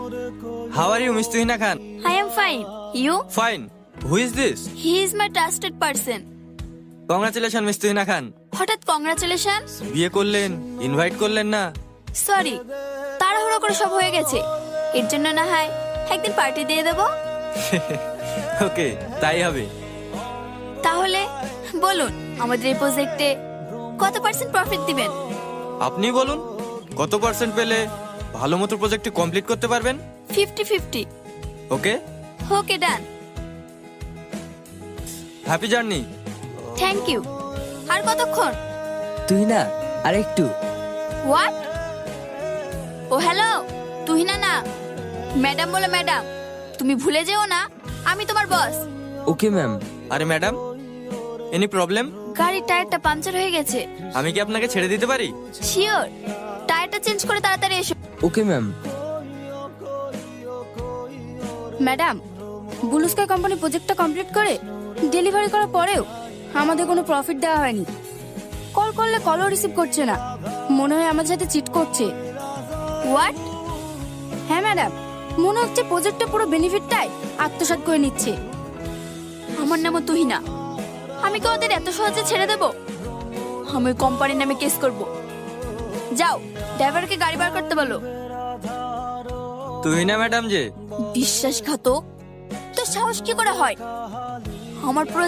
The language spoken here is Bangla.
How are you, Miss Tuhina Khan? I am fine. You? Fine. Who is this? He is my trusted person. Congratulations, Miss Tuhina Khan. হঠাৎ কংগ্রাচুলেশন? বিয়ে করলেন, ইনভাইট করলেন না? সরি, তাড়াহুড়ো করে সব হয়ে গেছে। এর জন্য না হয় একদিন পার্টি দিয়ে দেব। ওকে, তাই হবে। তাহলে বলুন আমাদের এই প্রজেক্টে কত পার্সেন্ট প্রফিট দিবেন? আপনি বলুন, কত পার্সেন্ট পেলে ভালো মতো প্রজেক্টটি কমপ্লিট করতে পারবেন? 50-50। Okay, okay, done. Happy journey. Thank you. আর কতক্ষণ? তুই না আর একটু। হোয়াট? ও হ্যালো, তুহিনা না, ম্যাডাম বলো। ম্যাডাম, তুমি ভুলে যেও না আমি তোমার বস। Okay ma'am. আরে ম্যাডাম, এনি প্রবলেম? গাড়ির টায়ারটা পাঞ্চার হয়ে গেছে। আমি কি আপনাকে ছেড়ে দিতে পারি? শিওর, টায়ারটা চেঞ্জ করে তাড়াতাড়ি এসো। Okay ma'am. Madam, blue sky company প্রজেক্টটা কমপ্লিট করে ডেলিভারি করার পরেও আমাদের কোনো প্রফিট দেওয়া হয়নি। কল করলে কলও রিসিভ করছে না, মনে হয় আমাদের সাথে চিট করছে। হোয়াট? হ্যাঁ ম্যাডাম, মনে হচ্ছে প্রজেক্টটা পুরো বেনিফিটটাই আত্মসাৎ করে নিচ্ছে। আমার নামও তুহিনা। আমি কি ওদের এত সহজে ছেড়ে দেব? আমি ওই কোম্পানির নামে কেস করব। যাও, ড্রাইভারকে গাড়ি বার করতে বলো। তুহিনা ম্যাডাম যে। বিশ্বাসঘাতক, তো সাহস কি করে হয় আমার পুরো